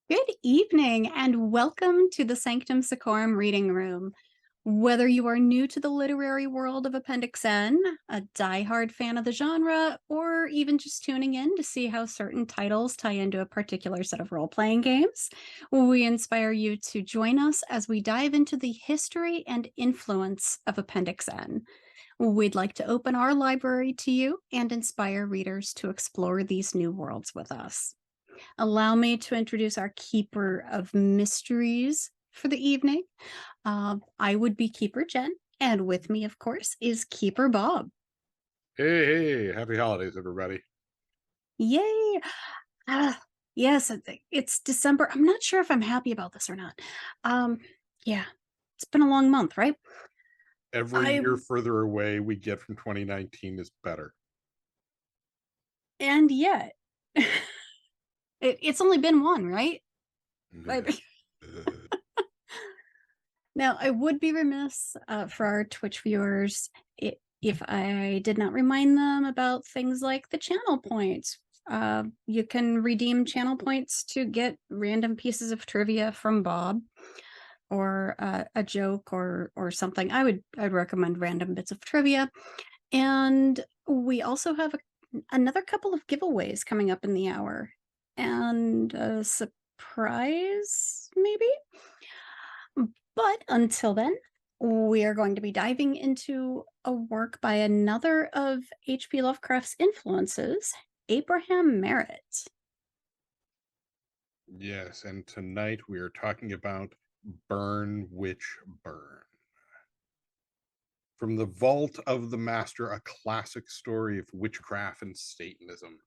Good evening and welcome to the Sanctum Secorum reading room. Whether you are new to the literary world of Appendix N, a diehard fan of the genre, or even just tuning in to see how certain titles tie into a particular set of role playing games, we inspire you to join us as we dive into the history and influence of Appendix N. We'd like to open our library to you and inspire readers to explore these new worlds with us. Allow me to introduce our keeper of mysteries for the evening. I would be Keeper Jen, and with me, of course, is Keeper Bob. Hey, happy holidays, everybody. Yay! Ah, yes, it's December. I'm not sure if I'm happy about this or not. Um, yeah, it's been a long month, right? Every I year further away we get from 2019 is better. and yet it's only been one, right? Yeah. I, Now, I would be remiss for our Twitch viewers if I did not remind them about things like the channel points. You can redeem channel points to get random pieces of trivia from Bob, or a joke, or something. I'd recommend random bits of trivia, and we also have another couple of giveaways coming up in the hour, and a surprise maybe. But until then, we are going to be diving into a work by another of H.P. Lovecraft's influences, Abraham Merritt. Yes, and tonight we are talking about Burn Witch Burn. From the Vault of the Master, a classic story of witchcraft and Satanism.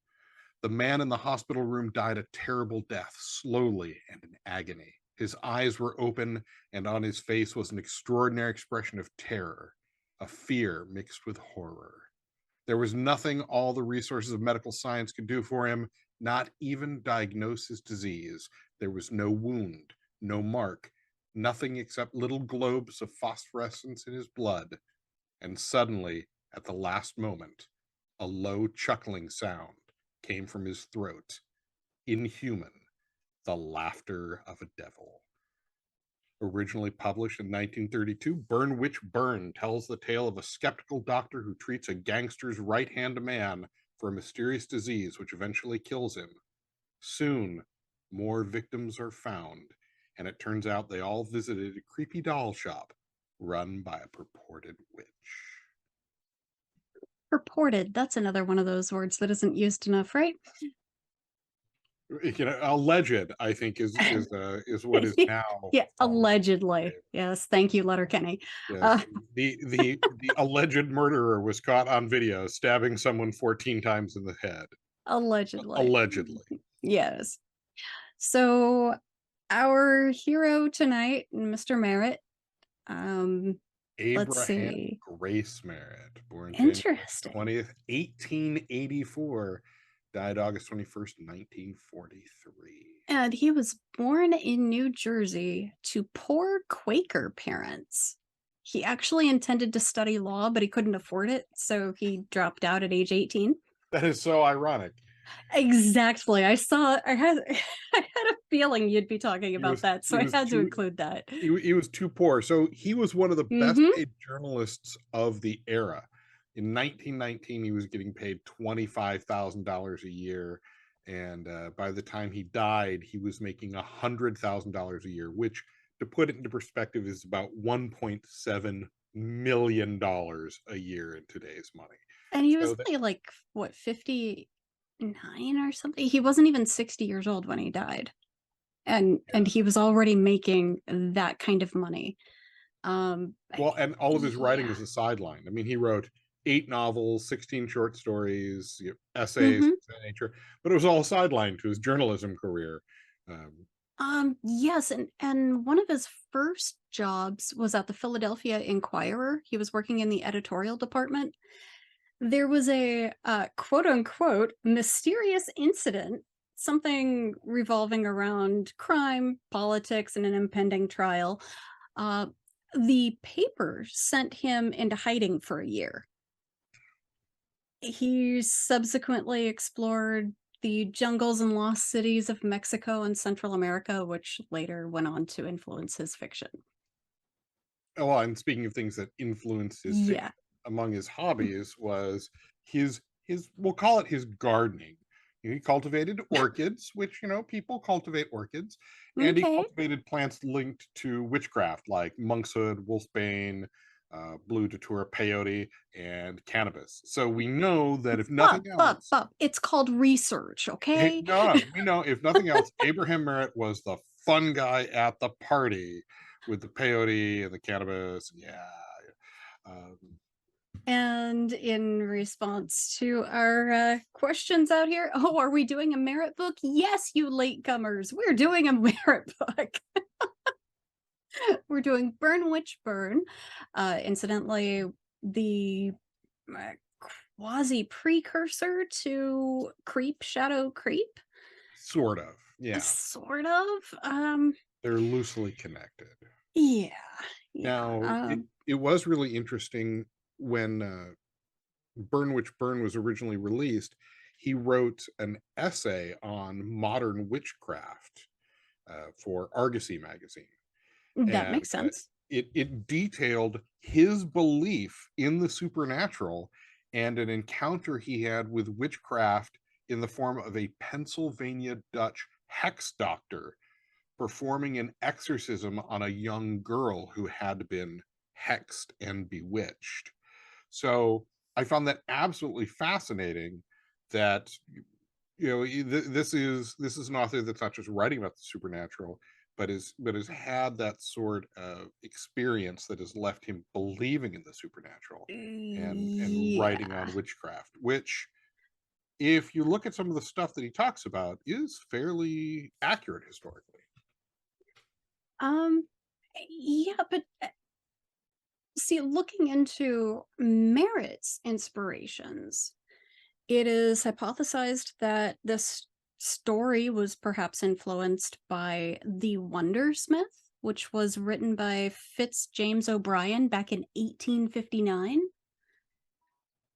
The man in the hospital room died a terrible death, slowly and in agony. His eyes were open, and on his face was an extraordinary expression of terror, a fear mixed with horror. There was nothing all the resources of medical science could do for him, not even diagnose his disease. There was no wound, no mark, nothing except little globes of phosphorescence in his blood. And suddenly, at the last moment, a low chuckling sound came from his throat. Inhuman, the laughter of a devil. Originally published in 1932, Burn Witch Burn tells the tale of a skeptical doctor who treats a gangster's right hand man for a mysterious disease which eventually kills him. Soon, more victims are found, and it turns out they all visited a creepy doll shop run by a purported witch. Purported, that's another one of those words that isn't used enough, right? Alleged, I think, is what is now Yeah, falling. allegedly. Yes, thank you, Letterkenny. Yes, Uh, the alleged murderer was caught on video stabbing someone 14 times in the head. allegedly. Allegedly. Yes. So our hero tonight, Mr. Merritt, um, let's Abraham see. Grace Merritt, born January Interesting. 20th, 1884, died August 21st, 1943. And he was born in New Jersey to poor Quaker parents. He actually intended to study law, but he couldn't afford it, so he dropped out at age 18. That is so ironic. Exactly. I had I had a feeling you'd be talking He about was that, he so I was had to too include that. he was too poor. So he was one of the best Mhm. paid journalists of the era. In 1919, he was getting paid $25,000 a year, and by the time he died, he was making $100,000 a year, which, to put it into perspective, is about $1.7 million a year in today's money. And he was So that only like what, 59 or something. He wasn't even 60 years old when he died. And he was already making that kind of money. Um, Well, and all of his writing yeah. was a sideline. I mean, he wrote 8 novels, 16 short stories, essays, Mhm. things of that nature, but it was all sideline to his journalism career. Um, Yes, and one of his first jobs was at the Philadelphia Inquirer. He was working in the editorial department. There was a quote unquote mysterious incident, something revolving around crime, politics, and an impending trial. Uh, the paper sent him into hiding for a year. He subsequently explored the jungles and lost cities of Mexico and Central America, which later went on to influence his fiction. Oh, well, and speaking of things that influenced his Yeah. fiction, among his hobbies was his we'll call it his gardening. He cultivated orchids, which people cultivate orchids, and he Okay. cultivated plants linked to witchcraft like monkshood, wolfsbane, blue datura peyote, and cannabis. So we know that if nothing else, It's called research, okay? no, we know if nothing else, Abraham Merritt was the fun guy at the party with the peyote and the cannabis. Yeah. Um, And in response to our questions out here, oh, are we doing a merit book? Yes, you latecomers, we're doing a merit book. We're doing Burn Witch Burn. Incidentally, the uh, quasi precursor to Creep Shadow Creep, Sort of. Yeah. sort of. They're loosely connected. Yeah, yeah. Now, it was really interesting when Burn Witch Burn was originally released. He wrote an essay on modern witchcraft for Argosy magazine. That And makes sense. it detailed his belief in the supernatural and an encounter he had with witchcraft in the form of a Pennsylvania Dutch hex doctor performing an exorcism on a young girl who had been hexed and bewitched. So I found that absolutely fascinating that this is an author that's not just writing about the supernatural, but has had that sort of experience that has left him believing in the supernatural and writing Yeah. on witchcraft, which if you look at some of the stuff that he talks about is fairly accurate historically. Um, yeah, but see, looking into Merritt's inspirations, it is hypothesized that this story was perhaps influenced by The Wondersmith, which was written by Fitz James O'Brien back in 1859.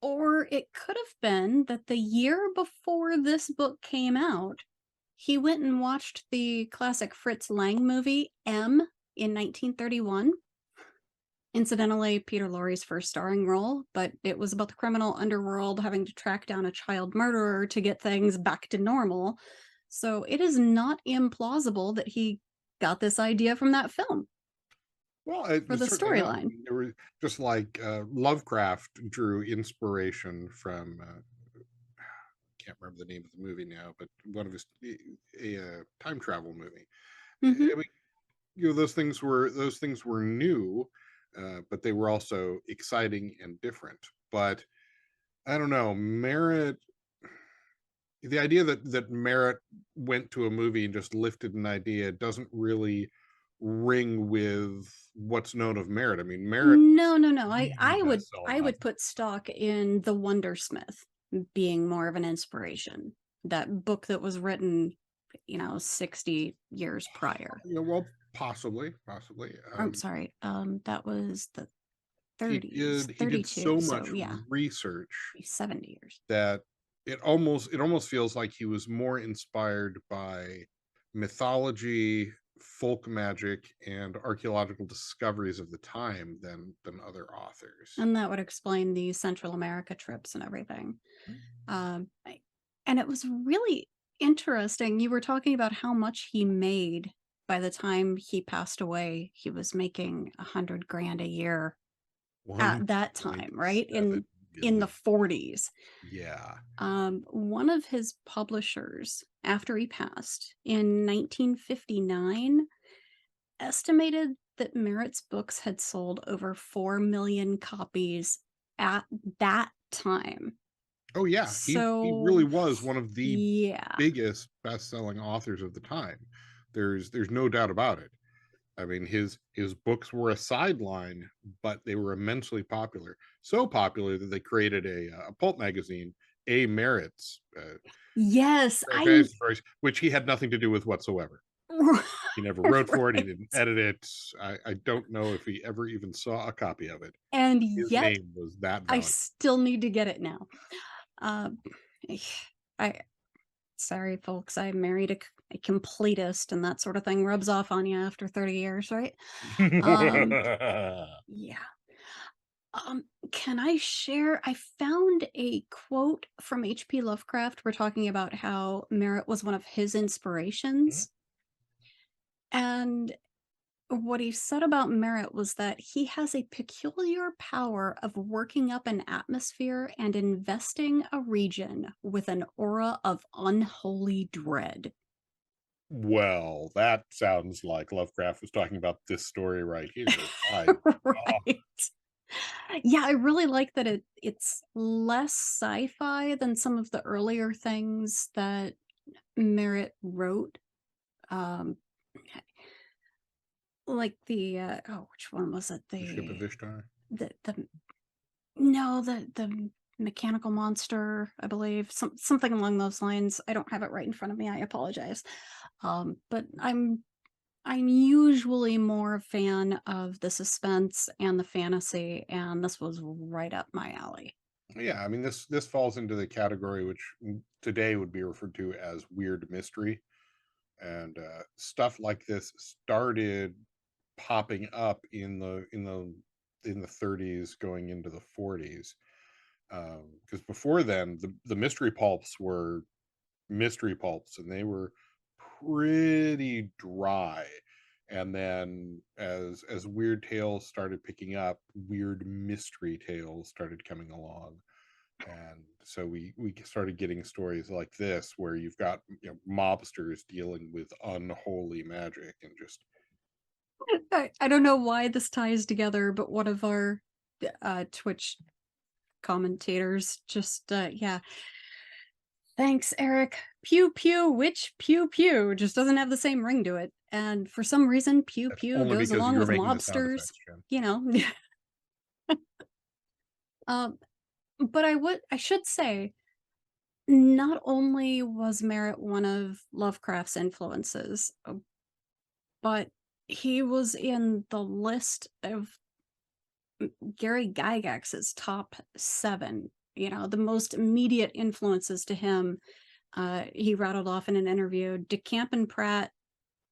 Or it could have been that the year before this book came out, he went and watched the classic Fritz Lang movie M in 1931. Incidentally, Peter Lorre's first starring role, but it was about the criminal underworld having to track down a child murderer to get things back to normal. So it is not implausible that he got this idea from that film Well, for the certainly not. I storyline. mean, there were just like Lovecraft drew inspiration from. Can't remember the name of the movie now, but one of his a time travel movie. Hmm. I mean, those things were new, but they were also exciting and different. But I don't know, Merritt. The idea that Merritt went to a movie and just lifted an idea doesn't really ring with what's known of Merritt. I mean, Merritt No, no, no. the best-selling I would author. put stock in the Wondersmith being more of an inspiration. That book that was written, 60 years prior. Well, possibly. I'm sorry. That was the He 30s, did he did 32. so much So yeah, research 70 years. that it almost feels like he was more inspired by mythology, folk magic, and archaeological discoveries of the time than other authors. And that would explain the Central America trips and everything. And it was really interesting. You were talking about how much he made by the time he passed away. He was making 100 grand a year at that time, right? 1.7 In the billion. 40s. Yeah. One of his publishers, after he passed in 1959, estimated that Merritt's books had sold over 4 million copies at that time. Oh yeah, he really So, was one of the yeah. biggest best-selling authors of the time. There's no doubt about it. I mean, his books were a sideline, but they were immensely popular. So popular that they created a pulp magazine, A Merritt's Yes, Fantasy Stories, which he had nothing to do with whatsoever. He never wrote for it. He right. didn't edit it. I don't know if he ever even saw a copy of it. And His yet name was that I valuable. still need to get it now. Um, I Sorry, folks, I married a completist, and that sort of thing rubs off on you after 30 years, right? Um, yeah. Can I share? I found a quote from H.P. Lovecraft. We're talking about how Merritt was one of his Mhm. inspirations. And what he said about Merritt was that he has a peculiar power of working up an atmosphere and investing a region with an aura of unholy dread. Well, that sounds like Lovecraft was talking about this story right here. My God. Right. Yeah, I really like that it's less sci-fi than some of the earlier things that Merritt wrote. Um, like which one was it? The Ship of Ishtar. The no, the mechanical monster, I believe, something along those lines. I don't have it right in front of me. I apologize. But I'm usually more a fan of the suspense and the fantasy, and this was right up my alley. Yeah, I mean this falls into the category which today would be referred to as weird mystery, and stuff like this started popping up in the 30s going into the 40s, because before then the mystery pulps were mystery pulps, and they were pretty dry. And then as weird tales started picking up, weird mystery tales started coming along, and so we started getting stories like this where you've got, mobsters dealing with unholy magic and just I don't know why this ties together, but one of our Twitch commentators just yeah. Thanks, Eric. Pew pew, which pew pew just doesn't have the same ring to it. And for some reason, pew that's pew only goes because along you're with making the sound mobsters, effects, Jen. you know. um, but I should say, not only was Merritt one of Lovecraft's influences, but he was in the list of Gary Gygax's top 7, the most immediate influences to him. He rattled off in an interview: DeCamp and Pratt,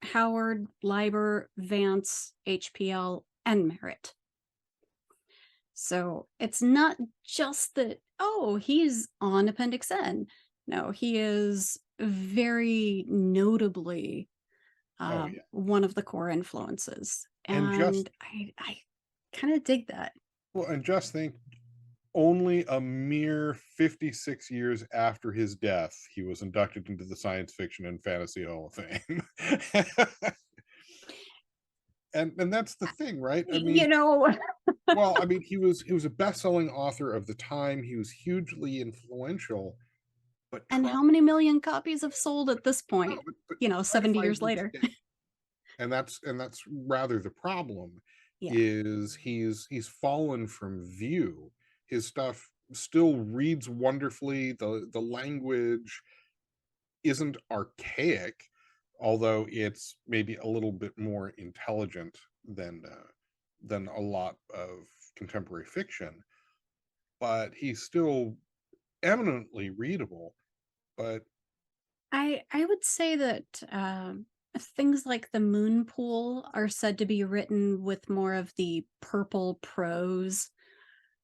Howard, Leiber, Vance, HPL, and Merritt. So it's not just that, oh, he's on Appendix N. No, he is very notably Oh yeah. one of the core influences. And just And I kind of dig that. well, and just think, only a mere 56 years after his death, he was inducted into the Science Fiction and Fantasy Hall of Fame. And that's the thing, right? I You mean, know, well, I mean, he was a best-selling author of the time. He was hugely influential, but and try how many million copies have sold at this no, point, but 70 find years him later? today. And that's rather the problem, Yeah. is he's fallen from view. His stuff still reads wonderfully. The language isn't archaic, although it's maybe a little bit more intelligent than a lot of contemporary fiction. But he's still eminently readable. But I would say that things like the Moon Pool are said to be written with more of the purple prose,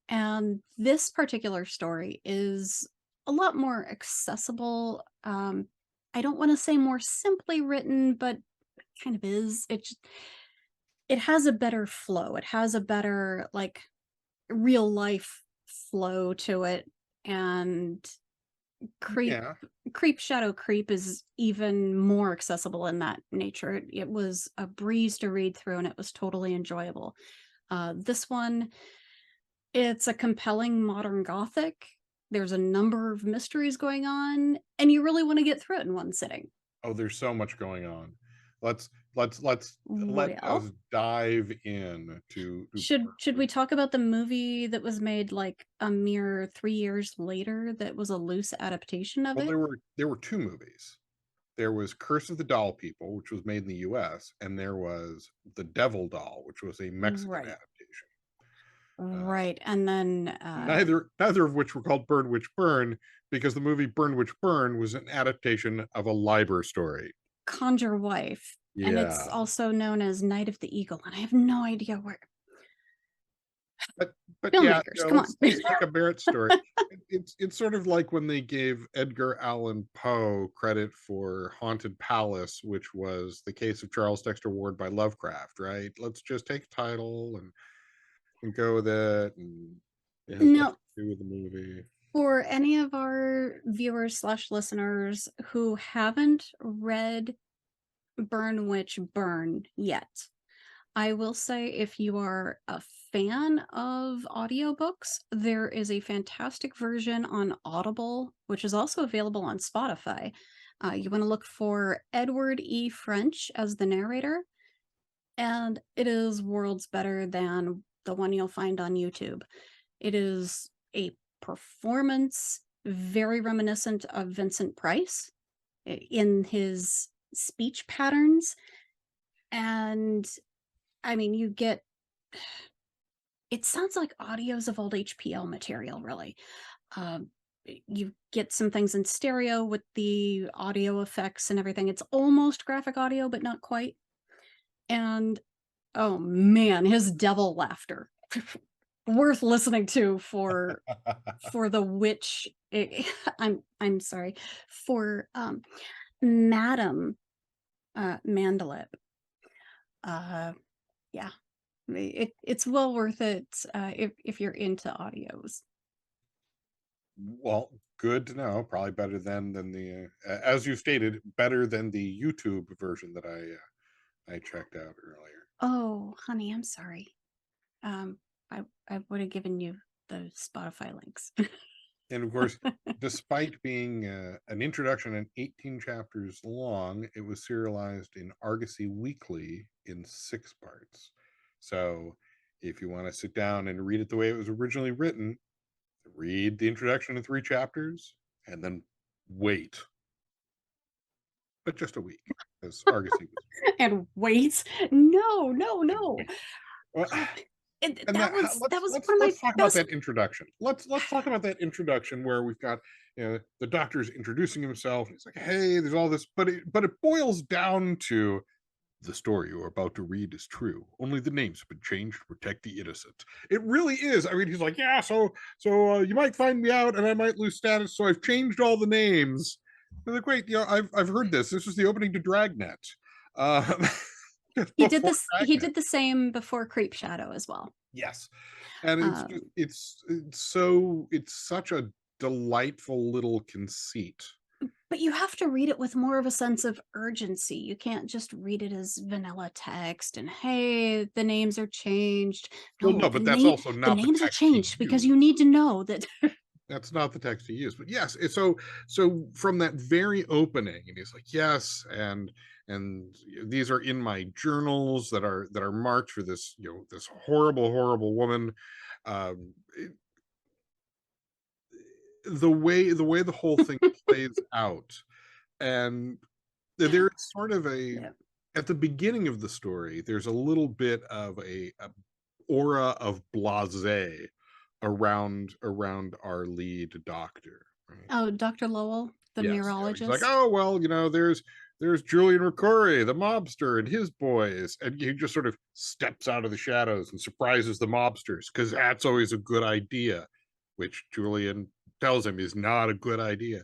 and this particular story is a lot more accessible. I don't want to say more simply written, but it kind of is. It has a better flow. It has a better, like, real life flow to it, and creep yeah, creep shadow creep is even more accessible in that nature. It was a breeze to read through, and it was totally enjoyable. This one, it's a compelling modern gothic. There's a number of mysteries going on, and you really want to get through it in one sitting. oh, there's so much going on. Let's let Well, us dive in to should we talk about the movie that was made like a mere 3 years later that was a loose adaptation of well, it? there were two movies. There was Curse of the Doll People, which was made in the US, and there was The Devil Doll, which was a Mexican Right. adaptation. Right. And then Neither of which were called Burn Witch Burn, because the movie Burn Witch Burn was an adaptation of a Liber story. Conjure Wife. And it's Yeah. also known as Night of the Eagle. And I have no idea where. But yeah, Filmmakers, come on. let's take a Merritt story. It's sort of like when they gave Edgar Allan Poe credit for Haunted Palace, which was the case of Charles Dexter Ward by Lovecraft, right? Let's just take a title and go with it, and it has nothing Now, to do with the movie. for any of our viewers slash listeners who haven't read Burn Witch Burn yet, I will say if you are a fan of audiobooks, there is a fantastic version on Audible, which is also available on Spotify. You want to look for Edward E. French as the narrator, and it is worlds better than the one you'll find on YouTube. It is a performance very reminiscent of Vincent Price in his speech patterns. And I mean, you get, it sounds like audios of old HPL material, really. Um, you get some things in stereo with the audio effects and everything. It's almost graphic audio, but not quite. And oh man, his devil laughter. Worth listening to for the witch. I'm sorry, for Madam Mandalip. Yeah, it's well worth it if you're into audios. Well, good to know. Probably better than the as you stated, better than the YouTube version that I checked out earlier. Oh, honey, I'm sorry. I would have given you the Spotify links. And of course, despite being an introduction and 18 chapters long, it was serialized in Argosy Weekly in 6 parts. So if you want to sit down and read it the way it was originally written, read the introduction in 3 chapters and then wait. But just a week, because Argosy was. And wait, no. Well, And and that was let's one of my talk about best. that introduction. Let's talk about that introduction where we've got the doctor's introducing himself. He's like, "Hey, there's all this," but it boils down to the story you're about to read is true. Only the names have been changed to protect the innocent. It really is. I mean, he's like, "Yeah, so you might find me out, and I might lose status, so I've changed all the names." I'm like, "Wait, I've heard this. This was the opening to Dragnet." Uh, He did before this. He Dragnet. did the same before Creep Shadow as well. Yes, and Um, it's such a delightful little conceit. but you have to read it with more of a sense of urgency. You can't just read it as vanilla text and hey, the names are changed. Well, No, no, but that's also the not the names are text he changed because used. you need to know that. That's not the text he used. But yes, so from that very opening, and he's like, yes, and these are in my journals that are marked for this this horrible woman. Um, the way the whole thing plays out, and there's sort of Yeah. at the beginning of the story, there's a little bit of a aura of blasé around our lead doctor, right? Oh, Dr. Lowell, the Yes, he's like, neurologist. oh well, there's Julian Ricori, the mobster, and his boys, and he just sort of steps out of the shadows and surprises the mobsters because that's always a good idea, which Julian tells him is not a good idea.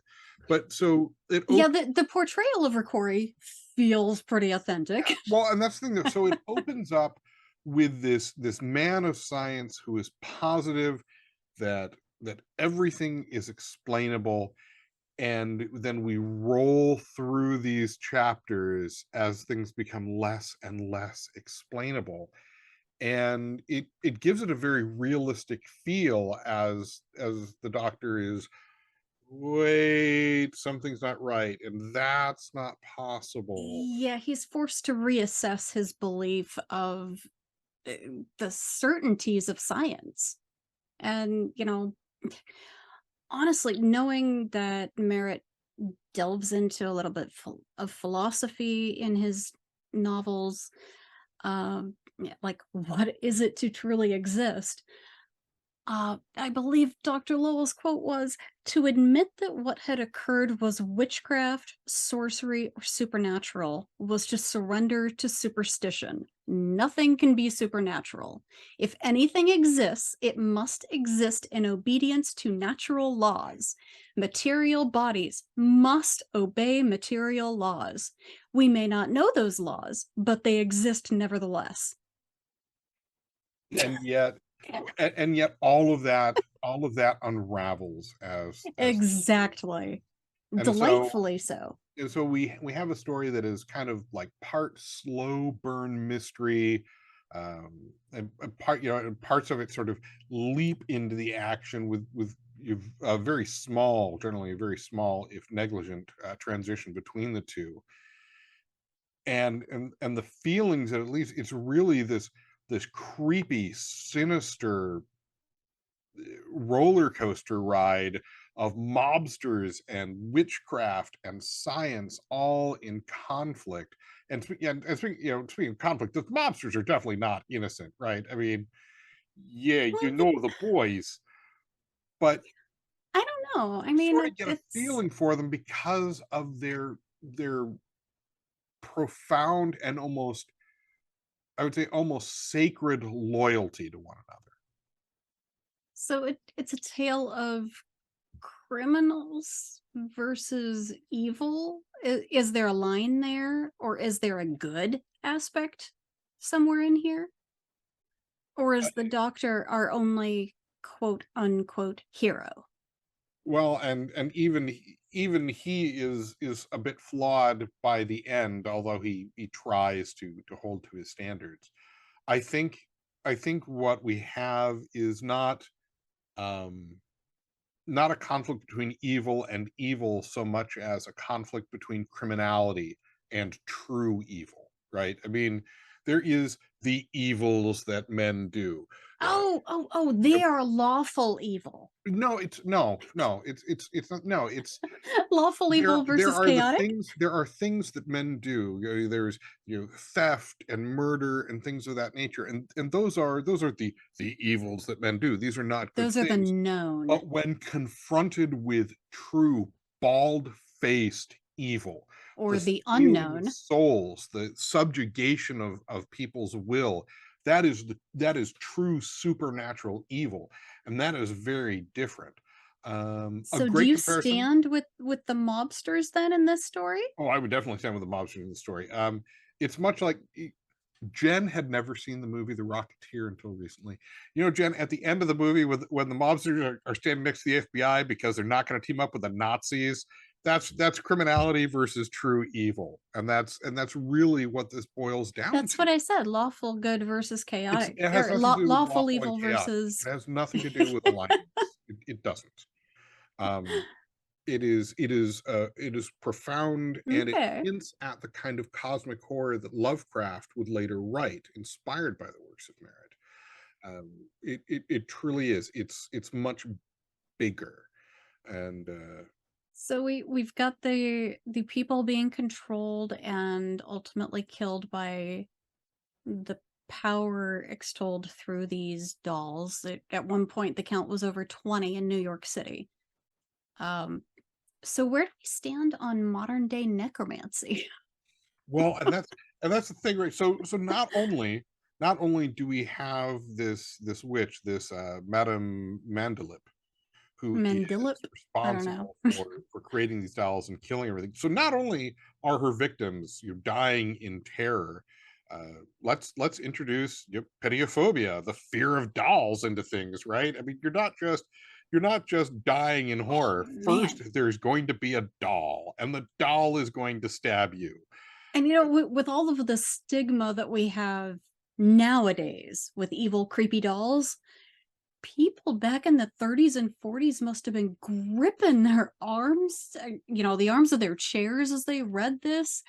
But so it Yeah, the portrayal of Ricori feels pretty authentic. well, and that's the thing. So it opens up with this man of science who is positive that everything is explainable, and then we roll through these chapters as things become less and less explainable, and it gives it a very realistic feel as the doctor is, wait, something's not right, and that's not possible. Yeah, he's forced to reassess his belief of uh, the certainties of science. And, honestly, knowing that Merritt delves into a little bit of philosophy in his novels, yeah, like what is it to truly exist? I believe Dr. Lowell's quote was, "To admit that what had occurred was witchcraft, sorcery, or supernatural was to surrender to superstition. Nothing can be supernatural. If anything exists, it must exist in obedience to natural laws. Material bodies must obey material laws. We may not know those laws, but they exist nevertheless." And yet, and yet all of that unravels as Exactly. and so Delightfully so. and so we have a story that is kind of like part slow burn mystery, and and parts of it sort of leap into the action with you've a very small, generally a very small, if negligent, transition between the two, and the feelings that, at least, it's really this creepy, sinister roller coaster ride of mobsters and witchcraft and science all in conflict. Speaking of conflict, the mobsters are definitely not innocent, right? I mean, yeah, Well, the the boys, but I don't know. I you mean, sort of get a it's feeling for them because of their profound and almost, I would say, almost sacred loyalty to one another. so it's a tale of criminals versus evil. Is there a line there, or is there a good aspect somewhere in here? Or is the doctor our only quote unquote hero? Well, and even he is a bit flawed by the end, although he tries to hold to his standards. I think I think what we have is um not a conflict between evil and evil so much as a conflict between criminality and true evil, right? I mean, there is the evils that men do. Uh, Oh, they are lawful evil. no, it's not, no, it's Lawful evil versus chaotic? there are things that men do. There's, theft and murder and things of that nature, and those are the evils that men do. These are not good Those are the things. known. But when confronted with true bald-faced evil, the Or the stealing of unknown. souls, the subjugation of people's will, that is true supernatural evil, and that is very different. A So do great you comparison. stand with the mobsters then in this story? Oh, I would definitely stand with the mobsters in the story. It's much like, Jen had never seen the movie The Rocketeer until recently. Jen, at the end of the movie, when the mobsters are standing next to the FBI because they're not going to team up with the Nazis, that's criminality versus true evil, and that's really what this boils down That's to. what I said, lawful good versus chaotic, It has or nothing to do with lawful lawful and evil chaotic. versus It has nothing to do with alignments. It doesn't. Um, it is profound, and it okay. hints at the kind of cosmic horror that Lovecraft would later write, inspired by the works of Merritt. It truly is. It's much bigger, and So we've got the people being controlled and ultimately killed by the power extolled through these dolls. At one point, the count was over 20 in New York City. Um, so where do we stand on modern day necromancy? well, and that's the thing, right? So not only do we have this witch, this Madame Mandalip, who is Mandilip? I don't know. responsible for creating these dolls and killing everything. So not only are her victims, dying in terror, let's introduce, pediophobia, the fear of dolls, into things, right? I mean, you're not just dying in Oh horror. man. First, there's going to be a doll, and the doll is going to stab you. And with all of the stigma that we have nowadays with evil, creepy dolls, people back in the 30s and 40s must have been gripping their arms, the arms of their chairs as they read this.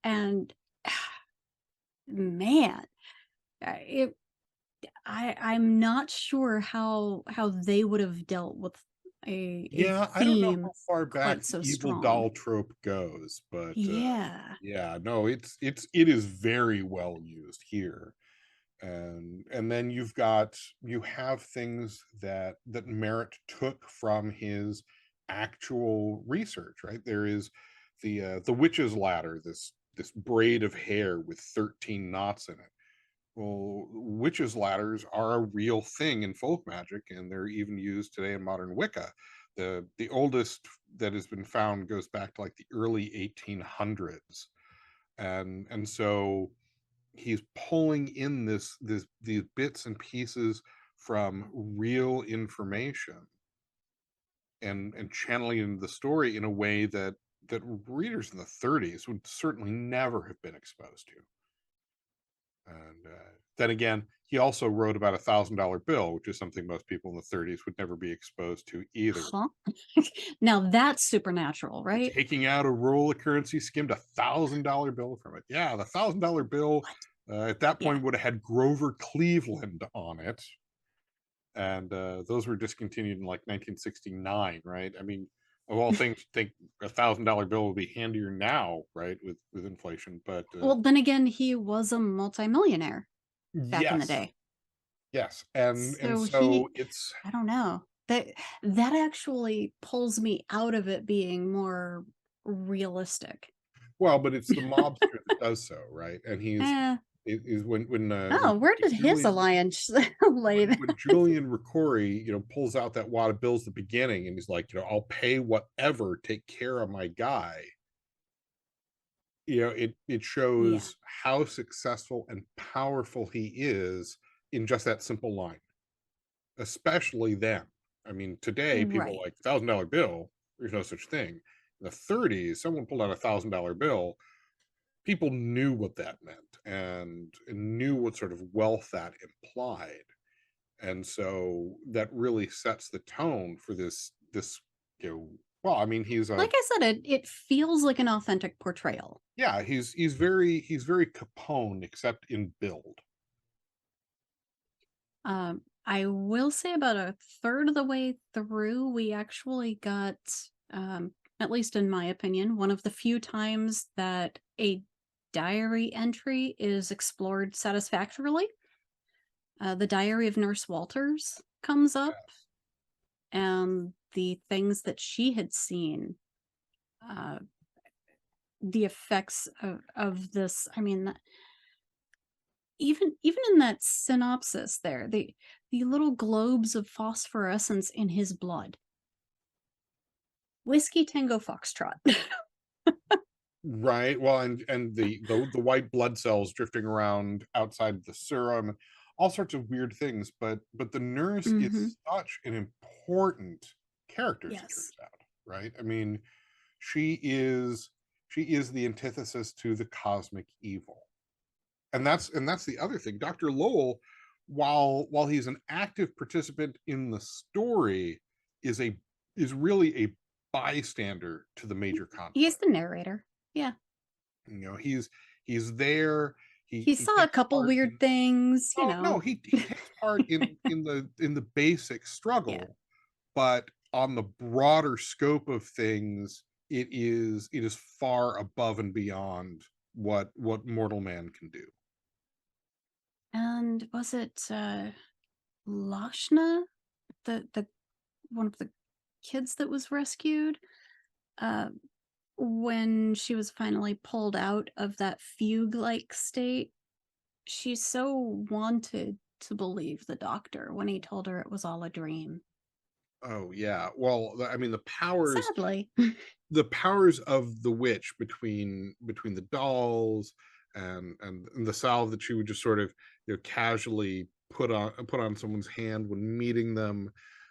And man, it I'm not sure how they would have dealt with a Yeah, I don't know theme how far back quite the so evil strong. doll trope goes, but Yeah. yeah, no, it is very well used here. And then you have things that Merritt took from his actual research, right? There is the witch's ladder, this braid of hair with 13 knots in it. Well, witches' ladders are a real thing in folk magic, and they're even used today in modern Wicca. The oldest that has been found goes back to like the early 1800s, and so he's pulling in these bits and pieces from real information and channeling into the story in a way that readers in the 30s would certainly never have been exposed to. And then again, he also wrote about $1,000 bill, which is something most people in the 30s would never be exposed to either. Huh? Now that's supernatural, right? Taking out a roll of currency, skimmed $1,000 bill from it. Yeah, the $1,000 bill at that point would have had Grover Cleveland on it, and those were discontinued in like 1969, right? I mean, of all things, think $1,000 bill would be handier now, right, with inflation. But Well, then again, he was a multimillionaire back in the yes, day. yes, and So so it's I don't know. That actually pulls me out of it being more realistic. well, but it's the mobster that does so, right? And Eh. is when Oh, where did his Julian alliance lay there? when Julian Recorey, pulls out that wad of bills at the beginning, and he's like, I'll pay whatever, take care of my guy. It Yeah, shows how successful and powerful he is in just that simple line, especially then. I mean, today people are right. like $1,000 bill. There's no such thing. In the 30s, someone pulled out $1,000 bill. People knew what that meant and knew what sort of wealth that implied. And so that really sets the tone for this well, I mean, Like I said, it feels like an authentic portrayal. yeah, he's very Capone, except in build. I will say about a third of the way through, we actually got, at least in my opinion, one of the few times that a diary entry is explored satisfactorily. The Diary of Nurse Walters comes up, and the things that she had seen, uh, the effects of this. I mean, even in that synopsis there, the little globes of phosphorescence in his blood. Whiskey Tango Foxtrot. Right. Well, and the white blood cells drifting around outside the serum, all sorts of weird things. But the nurse Mhm. is such an important character, as it Yes. turns out. Right. I mean, she is she is the antithesis to the cosmic evil. And that's the other thing. Dr. Lowell, while he's an active participant in the story, is a is really a bystander to the major He's conflict. the narrator. Yeah. He's there. He He saw a takes couple part weird in things, oh no, he takes part in the basic Yeah. struggle, but on the broader scope of things, it is far above and beyond what mortal man can do. And was it, Lashna? The one of the kids that was rescued? Uh, when she was finally pulled out of that fugue-like state, she so wanted to believe the doctor when he told her it was all a dream. Oh yeah. Well, I mean, Sadly. the powers of the witch between the dolls and the salve that she would just sort of casually put on someone's hand when meeting them.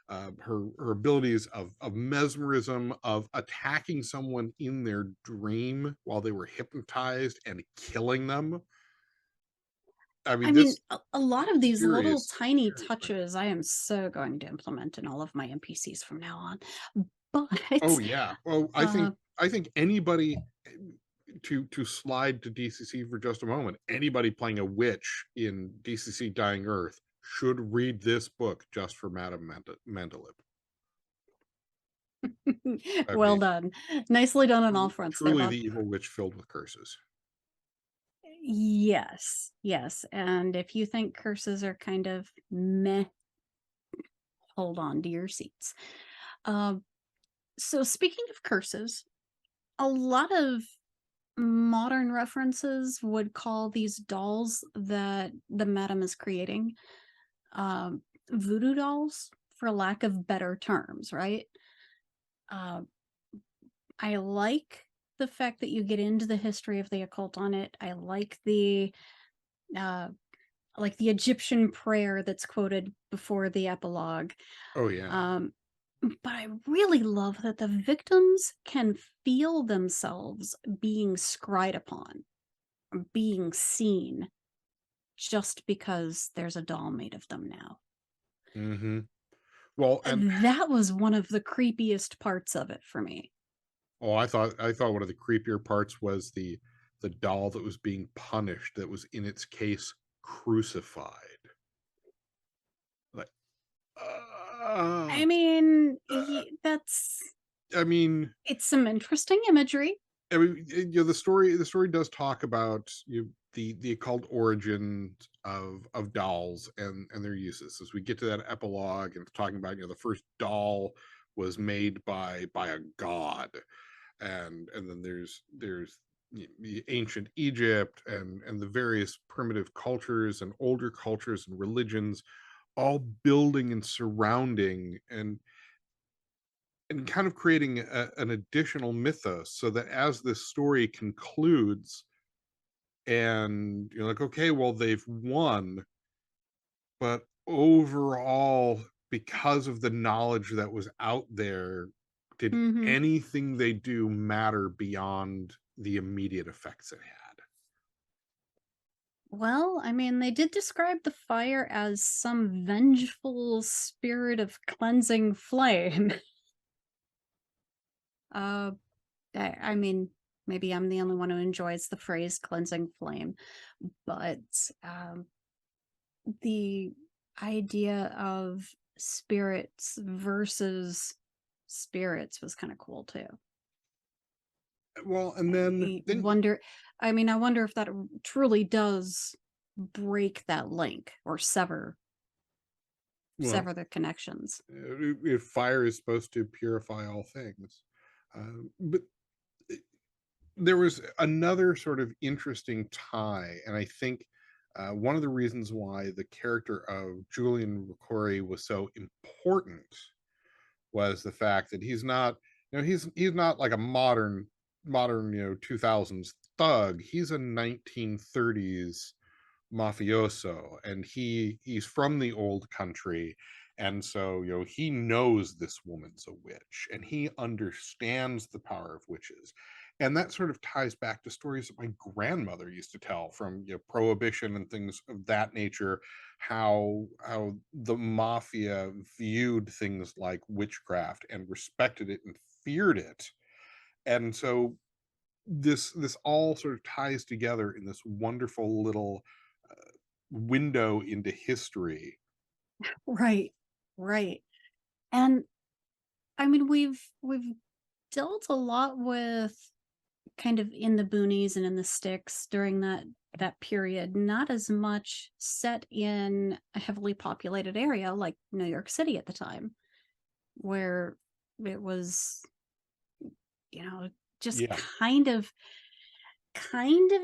Her abilities of mesmerism, of attacking someone in their dream while they were hypnotized and killing them. I I mean, mean, this a lot of these little serious tiny very strange. touches I am so going to implement in all of my NPCs from now on. Oh But, yeah. Well, I uh, think I think anybody to slide to DCC for just a moment, anybody playing a witch in DCC Dying Earth should read this book just for Madame Mandalip. I well mean, done. Nicely done on all fronts there, truly bud. the evil witch filled with curses. Yes, yes. And if you think curses are kind of meh, hold on to your seats. Um, so speaking of curses, a lot of modern references would call these dolls that the madam is creating um, voodoo dolls, for lack of better terms, right? Uh, I the fact that you get into the history of the occult on it. I uh, like the Egyptian prayer that's quoted before the epilogue. Oh yeah. Um, but I really love that the victims can feel themselves being scried upon, being seen, just because there's a doll made of them now. Hmm. Well, and That was one of the creepiest parts of it for me. oh, I thought one of the creepier parts was the doll that was being punished, that was in its case crucified. Like, uh, I mean, uh, that's I mean, it's some interesting imagery. the story does talk about the occult origin of dolls and their uses. As we get to that epilogue and talking about the first doll was made by a god, and then there's the ancient Egypt and the various primitive cultures and older cultures and religions all building and surrounding and kind of creating an additional mythos, so that as this story concludes and you're like, okay, well, they've won, but overall, because of the knowledge that was out there, did Hmm. anything they do matter beyond the immediate effects it had? Well, I mean, they did describe the fire as some vengeful spirit of cleansing flame. uh, I mean, maybe I'm the only one who enjoys the phrase cleansing flame, but um, the idea of spirits versus spirits was kind of cool too. Well, and then I then wonder I mean, I wonder if that truly does break that link or well, sever the connections. if fire is supposed to purify all things, but there was another sort of interesting tie, and I think one of the reasons why the character of Julian Recorey was so important was the fact that he's not like a modern 2000s thug. He's a 1930s mafioso, and he's from the old country, and so he knows this woman's a witch and he understands the power of witches. And that sort of ties back to stories that my grandmother used to tell from prohibition and things of that nature, how the mafia viewed things like witchcraft and respected it and feared it. And so this all sort of ties together in this wonderful little window into history. Right. Right. And I mean, we've dealt a lot with kind of in the boonies and in the sticks during that period, not as much set in a heavily populated area like New York City at the time, where it was, you know, just Yeah. kind of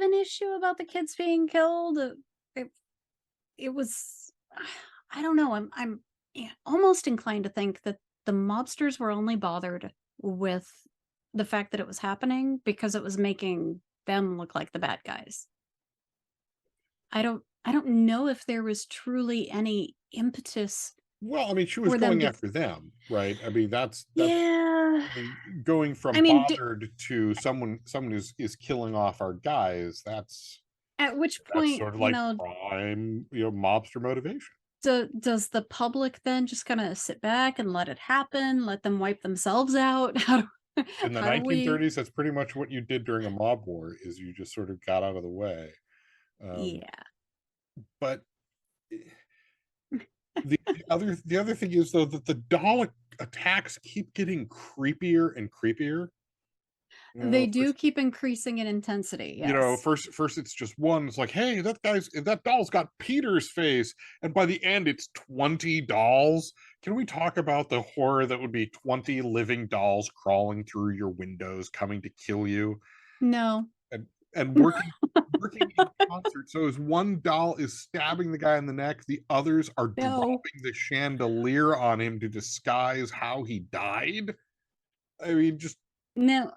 an issue about the kids being killed. It, it was I don't know. I'm yeah, almost inclined to think that the mobsters were only bothered with the fact that it was happening because it was making them look like the bad guys. I don't know if there was truly any impetus Well, I mean, she was for them going to after them, right? I mean, that's yeah. I mean, going I from mean, bothered to someone is killing off our guys. at which That's point, sort of like prime, mobster motivation. does the public then just kind of sit back and let it happen, let them wipe themselves out? In the How do we 1930s, that's pretty much what you did during a mob war, is you just sort of got out of the way. Um, yeah. but the other thing is, though, that the Dalek attacks keep getting creepier and creepier. They First, do keep increasing in intensity, yes. first it's just one. It's like, hey, that doll's got Peter's face, and by the end, it's 20 dolls. Can we talk about the horror that would be 20 living dolls crawling through your windows, coming to kill you, No. and working in concert? So as one doll is stabbing the guy in the neck, the others are No. dropping the chandelier on him to disguise how he died. I mean, just No.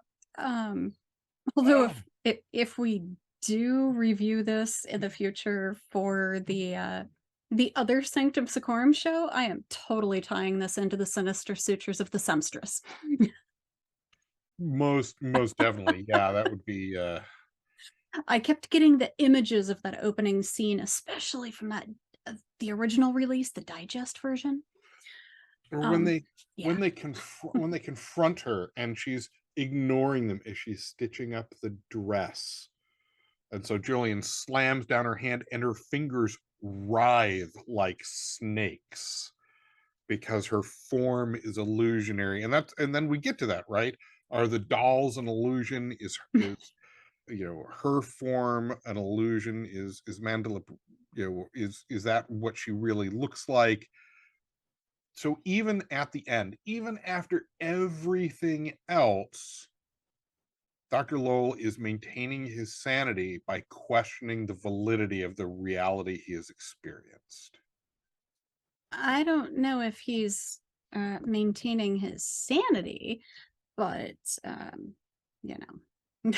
Although oh, if we do review this in the future for the other Sanctum Secorum show, I am totally tying this into the sinister sutures of the seamstress. most definitely, yeah, that would be. I kept getting the images of that opening scene, especially from that the original release, the digest version. Or Yeah. when they confront her and she's ignoring them as she's stitching up the dress, and so Julian slams down her hand and her fingers writhe like snakes because her form is illusionary. And then we get to that, right? Are the dolls an illusion? Is her form an illusion? Is Mandela, is that what she really looks like? So even at the end, even after everything else, Dr. Lowell is maintaining his sanity by questioning the validity of the reality he has experienced. I don't know if he's maintaining his sanity, but you know.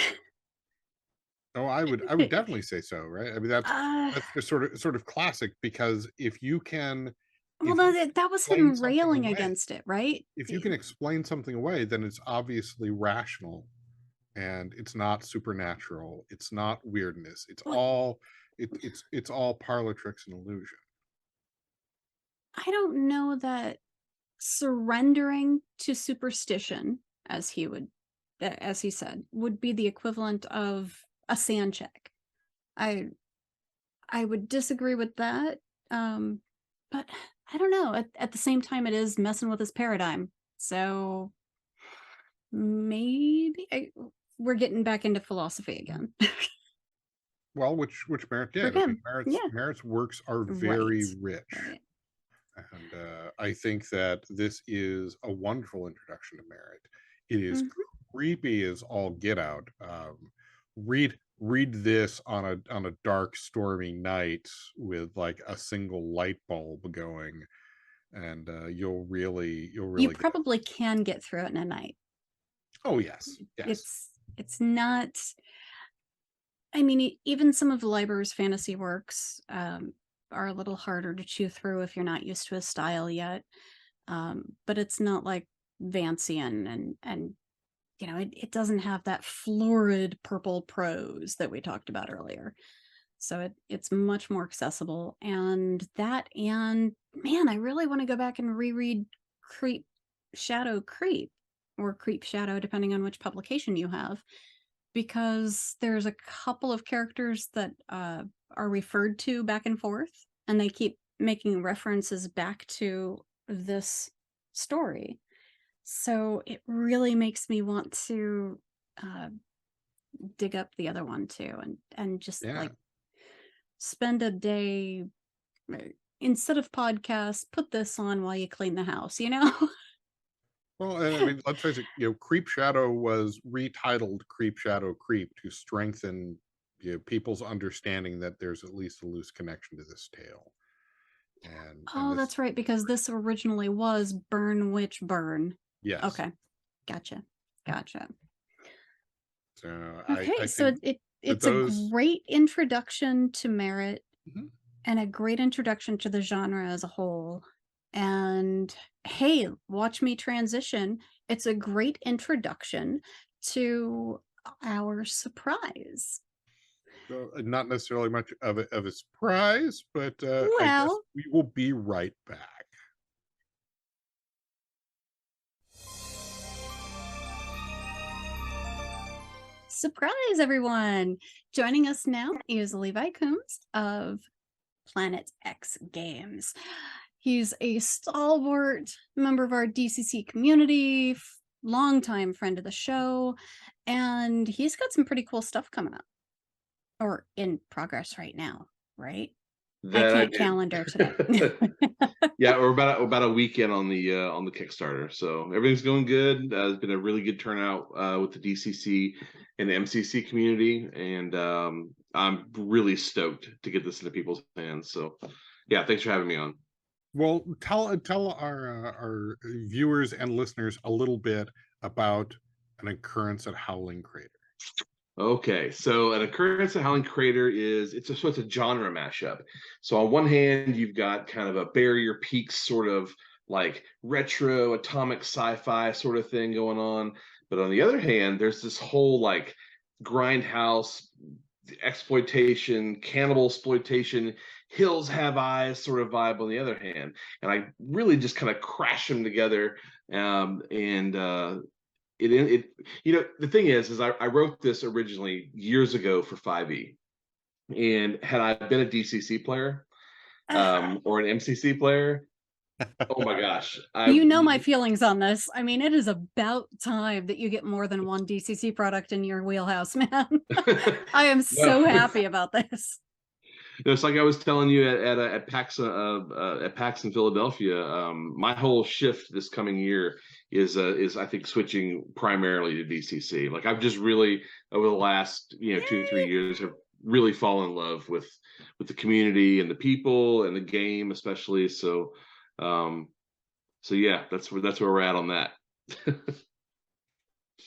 Oh, I would definitely say so, right? I mean, uh, that's just sort of classic, because if you can well, if no, you that was explain him something railing away, against it, right? if you can explain something away, then it's obviously rational, and it's not supernatural. It's not weirdness. Well, It's all parlor tricks and illusion. I don't know that surrendering to superstition, as as he said, would be the equivalent of a sand check. I I would disagree with that. But I don't know. At the same time, it is messing with his paradigm. So maybe we're getting back into philosophy again. Well, which Merritt For did. I mean, him. Merritt's Yeah. Merritt's works are Right. very rich, Right. and I think that this is a wonderful introduction to Merritt. It is Mhm. creepy as all get out. Read this on a dark, stormy night with like a single light bulb going, and you'll really You get it. probably can get through it in a night. Oh yes, yes. It's not. I mean, even some of the library's fantasy works are a little harder to chew through if you're not used to a style yet. But it's not like Vancian and it doesn't have that florid purple prose that we talked about earlier. So it's much more accessible. And man, I really want to go back and reread Creep Shadow Creep or Creep Shadow, depending on which publication you have, because there's a couple of characters that are referred to back and forth, and they keep making references back to this story. So it really makes me want to uh, dig up the other one too, and just Yeah. like spend a day uh, instead of podcasts, put this on while you clean the house. Well, and I mean, let's face it, Creep Shadow was retitled Creep Shadow Creep to strengthen people's understanding that there's at least a loose connection to this tale. And Oh, this, that's right, because this originally was Burn Witch Burn. yes. Okay, gotcha. So Okay, I so think that it's a those. great introduction to Merritt Mhm. and a great introduction to the genre as a whole. And hey, watch me transition. It's a great introduction to our surprise. So, not necessarily much of a surprise, but I guess Well, we will be right back. surprise, everyone. Joining us now is Levi Coombs of Planet X Games. He's a stalwart member of our DCC community, longtime friend of the show, and he's got some pretty cool stuff coming up or in progress right now, right? I That I can't calendar today. did. Yeah, we're about a weekend on the Kickstarter, so everything's going good. It's been a really good turnout with the DCC and the MCC community, and I'm really stoked to get this into people's hands. So, yeah, thanks for having me on. Well, tell our viewers and listeners a little bit about an occurrence at Howling Crater. Okay, so an occurrence at Howling Crater it's a genre mashup. So on one hand, you've got kind of a Barrier Peaks sort of like retro atomic sci-fi sort of thing going on, but on the other hand, there's this whole like grindhouse exploitation, cannibal exploitation, hills have eyes sort of vibe on the other hand, and I really just kind of crash them together, and it the thing is I wrote this originally years ago for 5e, and had I been a DCC player or an MCC player, oh my gosh, You know my feelings on this. I mean, it is about time that you get more than one DCC product in your wheelhouse, man. I am so happy about this. It's like I was telling you at PAX in Philadelphia. My whole shift this coming year is I think switching primarily to DCC. Like I've just really over the last 2-3 years have really fallen in love with the community and the people and the game especially. So yeah, that's where we're at on that.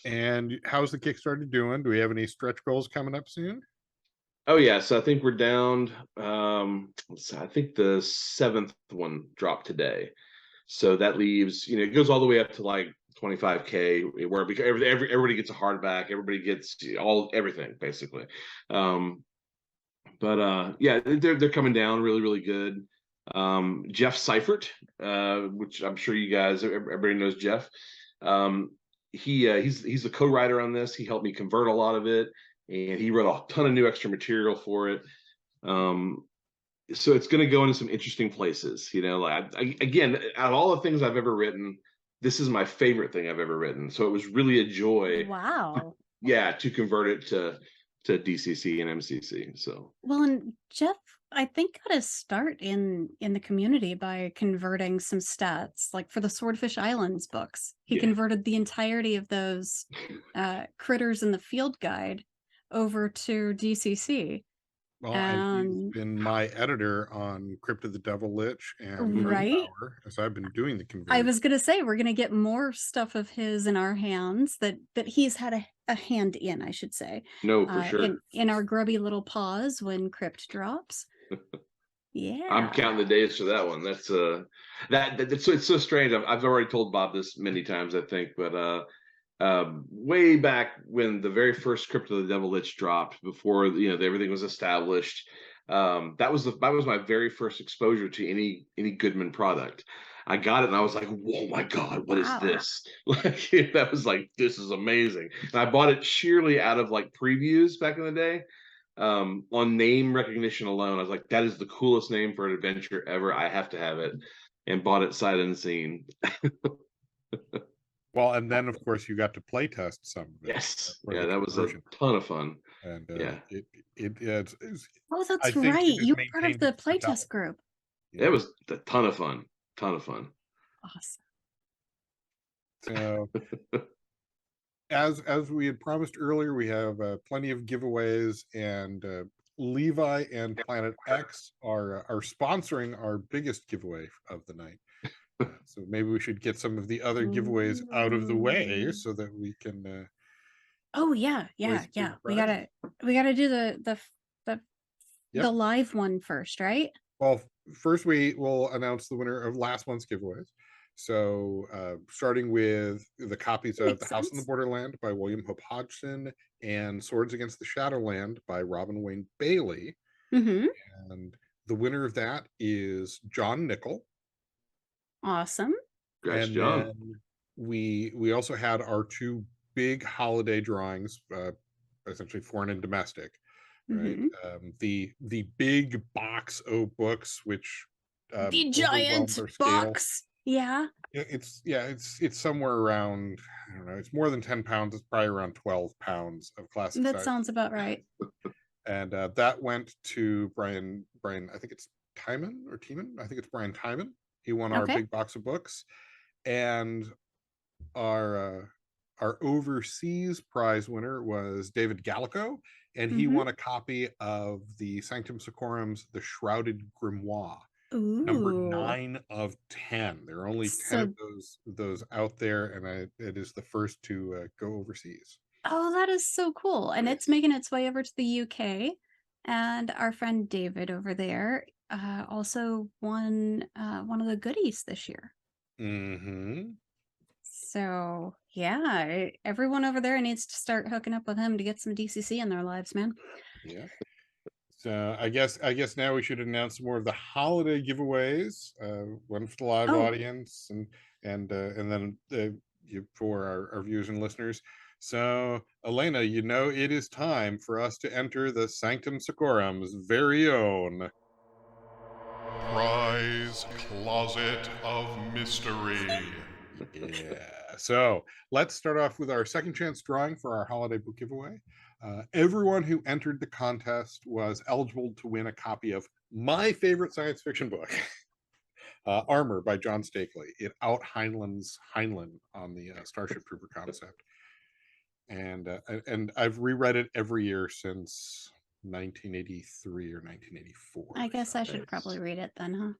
And how's the Kickstarter doing? Do we have any stretch goals coming up soon? Oh yeah, so I think we're down. I think the 7th one dropped today, so that leaves it goes all the way up to like 25K, where everybody gets a hardback, everybody gets everything basically. But yeah, they're coming down really good. Jeff Seifert, which I'm sure you guys everybody knows Jeff. He's the co-writer on this. He helped me convert a lot of it, and he wrote a ton of new extra material for it. So it's going to go into some interesting places. Again, out of all the things I've ever written, this is my favorite thing I've ever written. So it was really a joy. Wow. To convert it to DCC and MCC. So well, and Jeff, I think got his start in the community by converting some stats, like for the Swordfish Islands books. He converted the entirety of those critters in the field guide over to DCC. Well, and he's been my editor on Crypt of the Devil Lich and right. Power, as I've been doing the conversion. I was going to say we're going to get more stuff of his in our hands that he's had a hand in, I should say. No, for sure. In our grubby little paws when Crypt drops. Yeah, I'm counting the days for that one. That's it's so strange. I've already told Bob this many times, I think, but way back when the very first Crypt of the Devil Lich dropped, before everything was established, that was my very first exposure to any Goodman product. I got it and I was like, "Oh my god, what is this?" Like that was like, "This is amazing." And I bought it sheerly out of like previews back in the day. On name recognition alone, I was like, "That is the coolest name for an adventure ever. I have to have it," and bought it sight unseen. Well, and then of course you got to play test some of it. Yes, yeah, that was a ton of fun. And it's oh, that's right. You were part of the playtest group. Yeah. It was a ton of fun. Awesome. So, as we had promised earlier, we have plenty of giveaways, and Levi and Planet X are sponsoring our biggest giveaway of the night. So maybe we should get some of the other giveaways out of the way so that we can. Oh yeah. We gotta do the live one first, right? Well, first we will announce the winner of last month's giveaways. So starting with the copies of The House in the Borderland by William Hope Hodgson and Swords Against the Shadowland by Robin Wayne Bailey. Mm-hmm. And the winner of that is John Nickel. Awesome. Congrats, John. We also had our two big holiday drawings, essentially foreign and domestic. Right. Mm-hmm. The big box of books, which the giant box. Yeah. It's somewhere around, I don't know, it's more than 10 pounds. It's probably around 12 pounds of classic That size. sounds about right. And that went to Brian, I think it's Timon or Tiemann. I think it's Brian Timon. He won our Okay. big box of books. And our overseas prize winner was David Gallico, and he Mhm. won a copy of the Sanctum Secorum's The Shrouded Grimoire, number Ooh. 9 of 10. There are only 10 So, of those out there, and it is the first to go overseas. oh, that is so cool. And it's making its way over to the UK. And our friend David over there also won one of the goodies this year. Mm-hmm. So, yeah, everyone over there needs to start hooking up with him to get some DCC in their lives, man. Yeah. So I guess now we should announce more of the holiday giveaways. One for the live Oh. audience, and then for our viewers and listeners. So Elena, it is time for us to enter the Sanctum Secorum's very own Prize Closet of Mystery. Yeah. So let's start off with our second chance drawing for our holiday book giveaway. Everyone who entered the contest was eligible to win a copy of my favorite science fiction book, Armor by John Stakely. It out Heinlein's Heinlein on the Starship Trooper concept. And I've reread it every year since 1983 or 1984. I guess I should probably read it then, huh?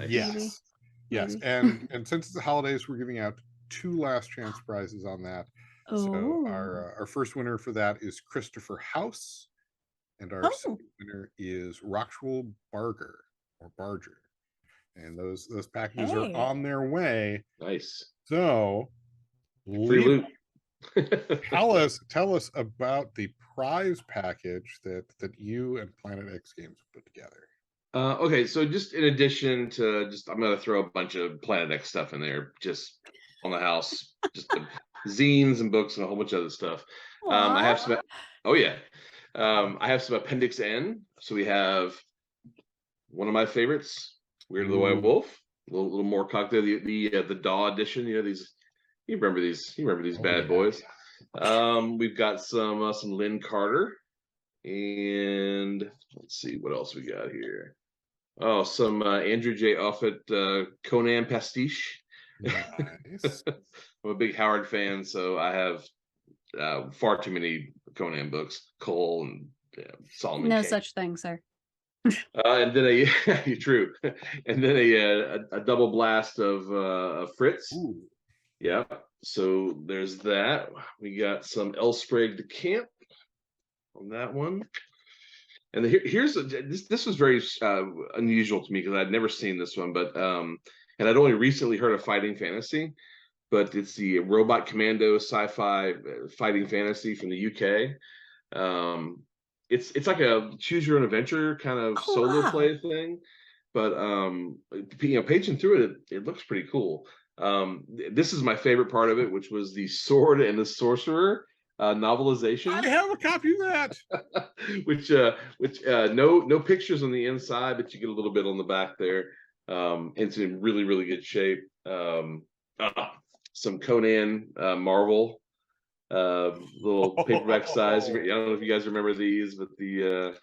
Yes. Maybe. Yes, Maybe. and since it's the holidays, we're giving out 2 last chance prizes on that. So Oh. our first winner for that is Christopher House, and our second winner is Roxwell Barger or Barger, and those packages are on their way. Nice. So Free loot. tell us about the prize package that you and Planet X Games put together. Okay, so just in addition to I'm going to throw a bunch of Planet X stuff in there, just on the house, just the zines and books and a whole bunch of other stuff. I have some. Oh yeah, I have some Appendix N. So we have one of my favorites, Weird of the White Wolf, a little more cocktail. The DAW edition. You remember these bad boys. We've got some Lynn Carter, and let's see what else we got here. Oh, some Andrew J. Offutt Conan pastiche. Nice. I'm a big Howard fan, so I have far too many Conan books. Cole and Solomon. No King. such thing, sir. And then true, and then a double blast of Fritz. Ooh. Yeah. So there's that. We got some Elsprague de Camp on that one. And here's this was very unusual to me because I'd never seen this one, but and I'd only recently heard of fighting fantasy, but it's the Robot Commando sci-fi fighting fantasy from the UK. It's like a choose your own adventure kind of solo play thing, but paging through it looks pretty cool. This is my favorite part of it, which was the Sword and the Sorcerer novelization. I have a copy of that. which no pictures on the inside, but you get a little bit on the back there. It's in really, really good shape. Some Conan Marvel little paperback size. I don't know if you guys remember these, but the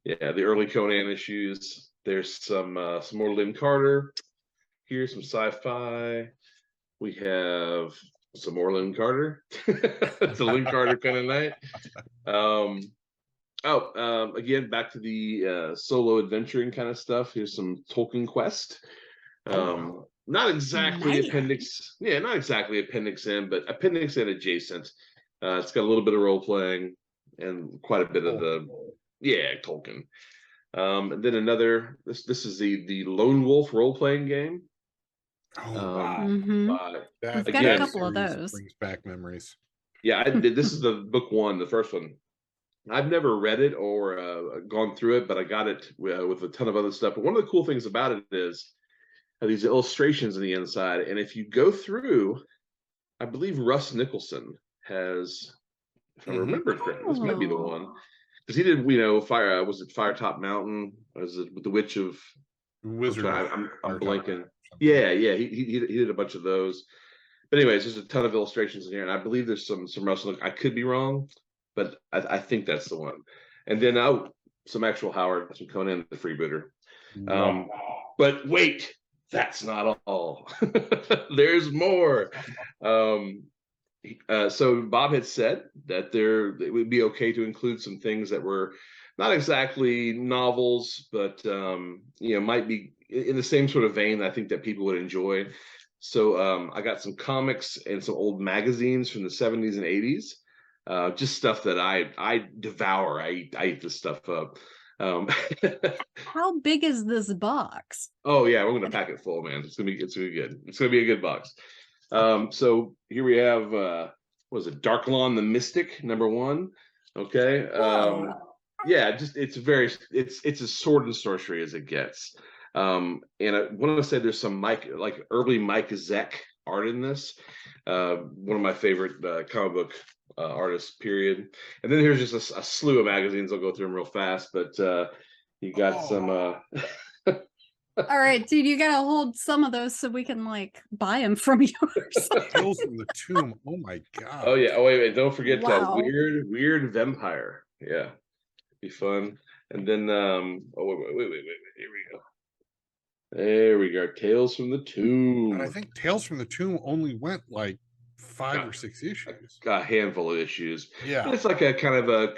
early Conan issues. There's some more Lynn Carter. Here's some sci-fi. We have some more Lynn Carter. It's a Lynn Carter kind of night. Again, back to the solo adventuring kind of stuff. Here's some Tolkien Quest. Not exactly appendix. Yeah, not exactly Appendix N, but Appendix N adjacent. It's got a little bit of role playing and quite a bit of the Tolkien. And then another. This is the Lone Wolf role playing game. Oh wow! I've got a couple of those. Brings back memories. Yeah, I did. This is the book one, the first one. I've never read it or gone through it, but I got it with a ton of other stuff. But one of the cool things about it is these illustrations on the inside. And if you go through, I believe Russ Nicholson has, if I remember correctly, this might be the one. Because he did, Firetop Mountain, was it with the Witch of Wizard. I'm blanking. Yeah, he did a bunch of those. But anyways, there's a ton of illustrations in here, and I believe there's some Russell. I could be wrong, but I think that's the one. And then some actual Howard, some Conan the Freebooter. But wait, that's not all. There's more. So Bob had said that it would be okay to include some things that were not exactly novels, but might be in the same sort of vein that I think that people would enjoy. So I got some comics and some old magazines from the 70s and 80s, just stuff that I devour. I eat this stuff up. How big is this box? Oh yeah, we're gonna pack it full, man. It's gonna be good. It's gonna be a good box. So here we have what was it, Dark Lawn the Mystic, #1. Okay. Yeah, just it's as sword and sorcery as it gets. And I want to say there's some early Mike Zeck art in this. One of my favorite comic book artists, period. And then here's just a slew of magazines. I'll go through them real fast, but you got some all right, dude, you gotta hold some of those so we can buy them from yours. Tales from the Tomb. Oh my god. Oh yeah. Oh wait. Don't forget Wow. Weird Vampire. Yeah, be fun. And then wait. Here we go. There we go. Tales from the Tomb. And I think Tales from the Tomb only went 5 or 6 issues. Got a handful of issues. Yeah. But it's like a kind of the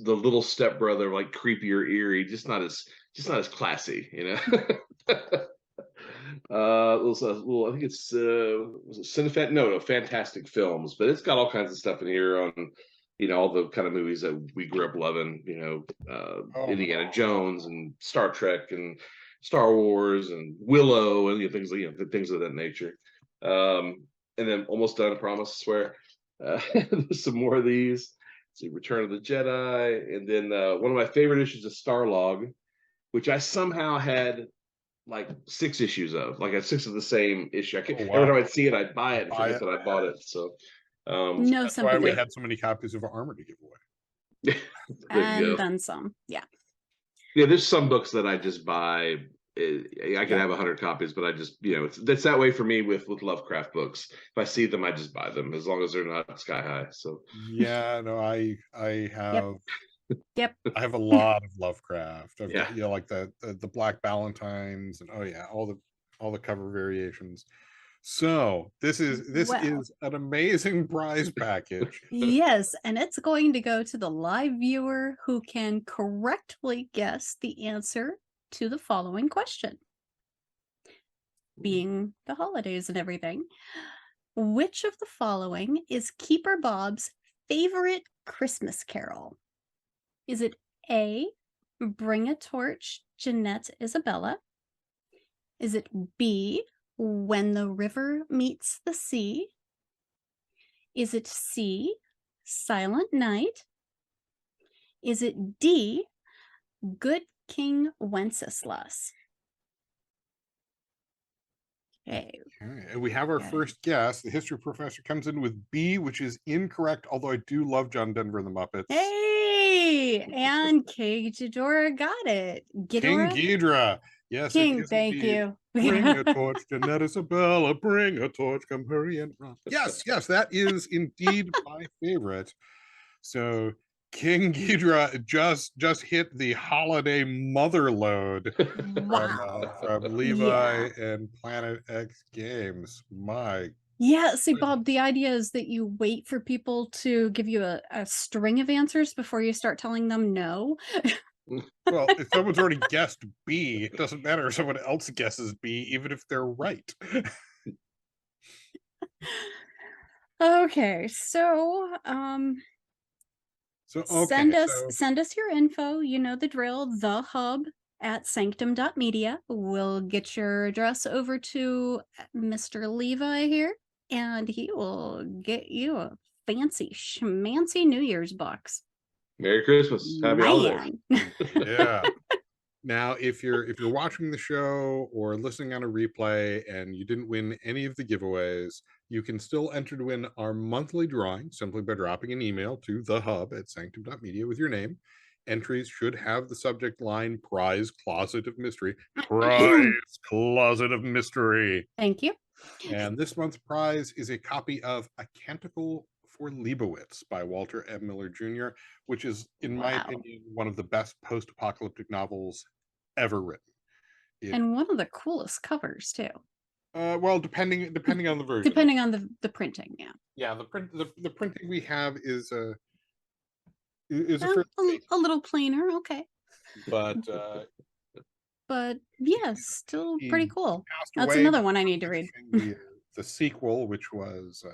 little stepbrother, creepy or eerie, just not as classy, little, I think it's was it Cinefet? No, Fantastic Films, but it's got all kinds of stuff in here on all the kind of movies that we grew up loving, Indiana Jones and Star Trek and Star Wars and Willow and things things of that nature. And then almost done, I promise, I swear. There's some more of these. See, Return of the Jedi, and then one of my favorite issues of Starlog, which I somehow had 6 issues of. I had 6 of the same issue. Every time I'd see it, I'd buy it and forget that I bought it. So no, that's why we had so many copies of Armor to give away. And then some. Yeah. Yeah, there's some books that I just buy. I can have 100 copies, but I just that's that way for me with Lovecraft books. If I see them, I just buy them as long as they're not sky high. So yeah, no, I have. Yep. I have a lot of Lovecraft. I've Yeah. got, the Black Valentines and all the cover variations. So this is an amazing prize package. Yes, and it's going to go to the live viewer who can correctly guess the answer to the following question. Being the holidays and everything, which of the following is Keeper Bob's favorite Christmas carol? Is it A, Bring a Torch, Jeanette Isabella? Is it B, When the River Meets the Sea? Is it C, Silent Night? Is it D, Good King Wenceslas? Okay. And we have our first guess. The history professor comes in with B, which is incorrect, although I do love John Denver and the Muppets. Hey, and King Ghidorah got it. King Ghidorah. Yes, King, thank you. Bring a torch, Jeanette Isabella. Bring a torch, come hurry and run. Yes, that is indeed my favorite. So King Ghidorah just hit the holiday mother load from Levi and Planet X Games. Yeah, see, Bob, the idea is that you wait for people to give you a string of answers before you start telling them no. Well, if someone's already guessed B, it doesn't matter if someone else guesses B, even if they're right. Okay, so send us your info. You know the drill. The Hub at sanctum.media. We'll get your address over to Mr. Levi here, and he will get you a fancy schmancy New Year's box. Merry Christmas. Happy holidays. Yeah. Now, if you're watching the show or listening on a replay and you didn't win any of the giveaways, you can still enter to win our monthly drawing simply by dropping an email to thehub@sanctum.media with your name. Entries should have the subject line Prize Closet of Mystery. Prize Closet of Mystery. Thank you. And this month's prize is a copy of A Canticle for Leibowitz by Walter M. Miller Jr., which is, in my Wow. opinion, one of the best post-apocalyptic novels ever written. And one of the coolest covers too. Well, depending on the version. Depending on the printing, yeah. Yeah, the printing we have is a Well, a little plainer, okay. but yeah, still pretty cool. passed That's away another one I need to read. the sequel, which was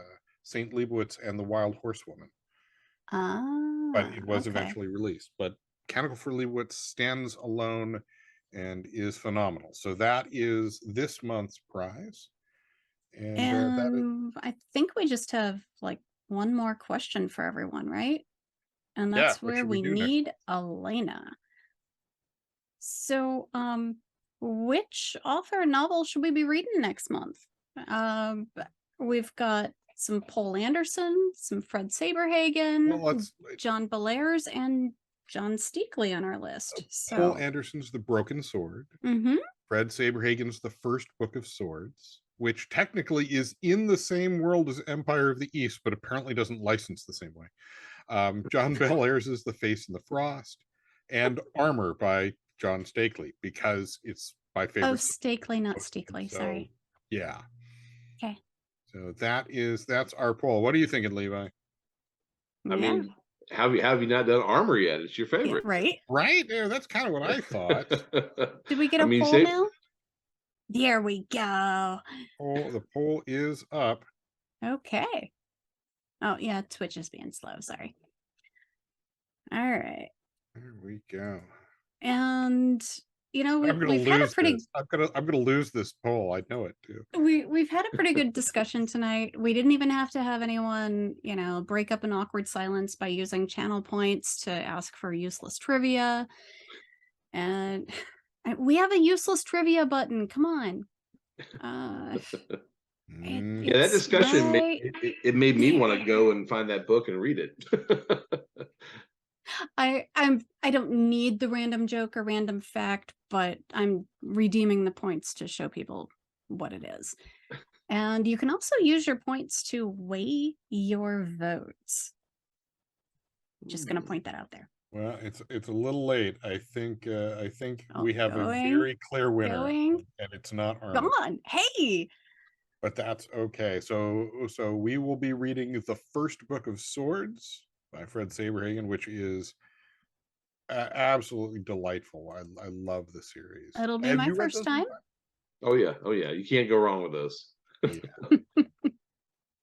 Saint Leibowitz and the Wild Horsewoman. But it was Okay. eventually released. But Canticle for Leibowitz stands alone and is phenomenal. So that is this month's prize. And that is, I think we just have like one more question for everyone, right? And Yeah, that's what where should we we do next need Elena. So, which author and novel should we be reading next month? We've got some Poul Anderson, some Fred Saberhagen, well, John Bellairs, and John Steakley on our list. Poul So, Anderson's The Broken Sword. mhm. Fred Saberhagen's The First Book of Swords, which technically is in the same world as Empire of the East, but apparently doesn't license the same way. John Bellairs is The Face in the Frost, and Armor by John Steakley, because it's my favorite. Oh, Steakley, not Steakley. So, Sorry. yeah. Okay. So that's our poll. What are you thinking, Levi? I mean, have you not done Armor yet? It's your favorite, right? Right? Yeah, that's kind of what I thought. Did we get a poll now? There we go. The poll is up. Okay. Oh, yeah, Twitch is being slow. Sorry. All right. There we go. And we've had a pretty I'm gonna lose this poll. I know it too. We've had a pretty good discussion tonight. We didn't even have to have anyone, break up an awkward silence by using channel points to ask for useless trivia. And we have a useless trivia button. Come on. Yeah, that discussion made me want to go and find that book and read it. I don't need the random joke or random fact, but I'm redeeming the points to show people what it is. And you can also use your points to weigh your votes. Just gonna point that out there. Well, it's a little late. I think we have a very clear winner, and it's not Armor. Come on, hey! But that's okay. So we will be reading The First Book of Swords by Fred Saberhagen, which is absolutely delightful. I love the series. It'll be my first time. Oh yeah, you can't go wrong with those. Yeah.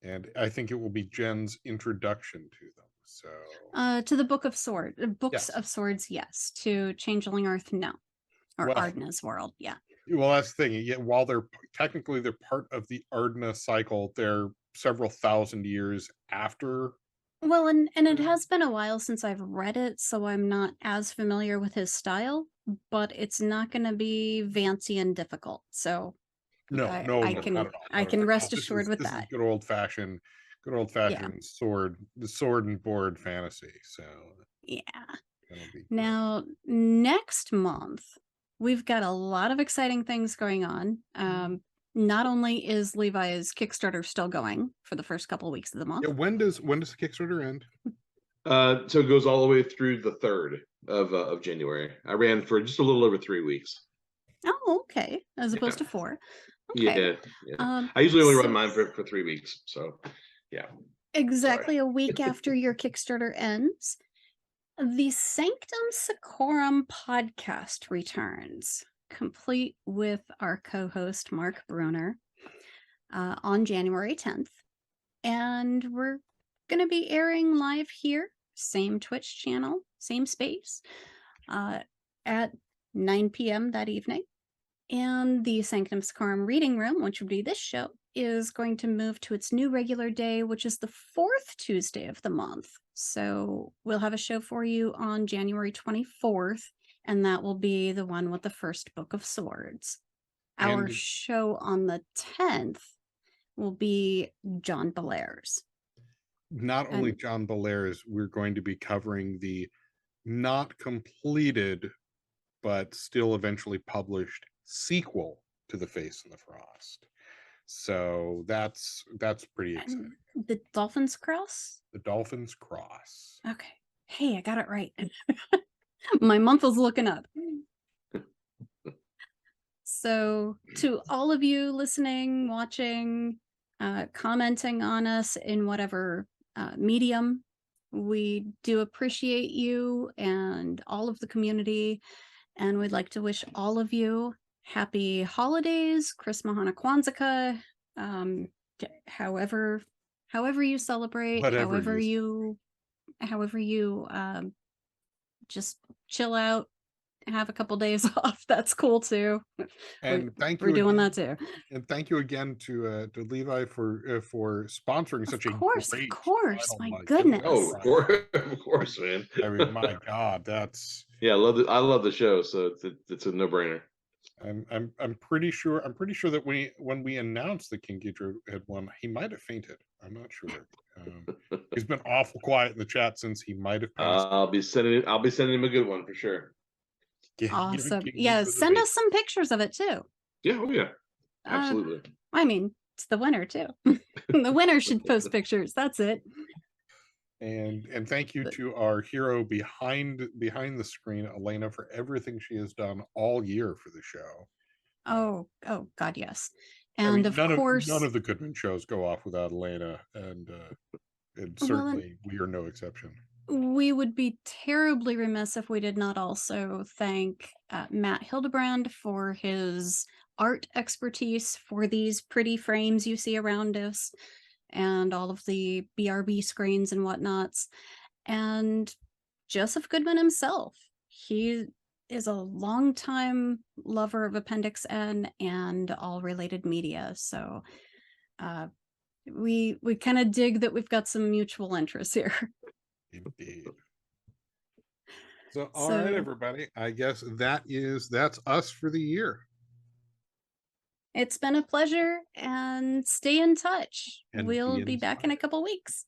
And I think it will be Jen's introduction to them. So to the Book of Swords, Books of Swords, yes. To Changeling Earth, no. Or Ardna's world, yeah. Well, that's the thing. Yeah, while they're part of the Ardna cycle, they're several thousand years after. Well, and it has been a while since I've read it, so I'm not as familiar with his style, but it's not going to be fancy and difficult. So I can rest assured with that. Good old fashioned sword and board fantasy. So yeah. Now next month we've got a lot of exciting things going on. Not only is Levi's Kickstarter still going for the first couple of weeks of the month. Yeah, when does the Kickstarter end? So it goes all the way through the 3rd of January. I ran for just a little over 3 weeks. Oh, okay. As opposed to 4. Okay. Yeah. I usually only run mine for 3 weeks. So yeah. Exactly a week after your Kickstarter ends, the Sanctum Secorum podcast returns, complete with our co-host Mark Bruner, on January 10th. And we're going to be airing live here, same Twitch channel, same space, at 9 p.m. that evening. And the Sanctum Secorum reading room, which would be this show, is going to move to its new regular day, which is the 4th Tuesday of the month. So we'll have a show for you on January 24th, and that will be the one with the First Book of Swords. Our show on the 10th will be John Bellairs. Not only John Bellairs, we're going to be covering the not completed, but still eventually published sequel to The Face and the Frost. So that's pretty exciting. And the Dolphin's Cross? The Dolphin's Cross. Okay. Hey, I got it right. My month was looking up. So, to all of you listening, watching, commenting on us in whatever medium, we do appreciate you and all of the community. And we'd like to wish all of you happy holidays, Chris Mahana Kwanzaa, however you celebrate, Whatever however you just chill out, have a couple days off. That's cool too. And We're doing that too. And thank you again to Levi for sponsoring such a Of great course. title My like goodness. Oh, of course, man. I mean, my God, that's Yeah, I love the show, so it's a no-brainer. I'm pretty sure that when we announced that King Ghidra had won, he might have fainted. I'm not sure. He's been awful quiet in the chat since he might have passed. I'll be sending him a good one for sure. Awesome. Yeah, send us some pictures of it too. Yeah, oh yeah. Absolutely. I mean, it's the winner too. The winner should post pictures. That's it. And thank you to our hero behind the screen, Elena, for everything she has done all year for the show. Oh God, yes. And of course, none of the Goodman shows go off without Elena, and certainly we are no exception. We would be terribly remiss if we did not also thank Matt Hildebrand for his art expertise for these pretty frames you see around us and all of the BRB screens and whatnots. And Joseph Goodman himself. He is a longtime lover of Appendix N and all related media. So we kind of dig that we've got some mutual interests here. Indeed. So, all right, everybody. I guess that's us for the year. It's been a pleasure, and stay in touch. And we'll be back in a couple weeks.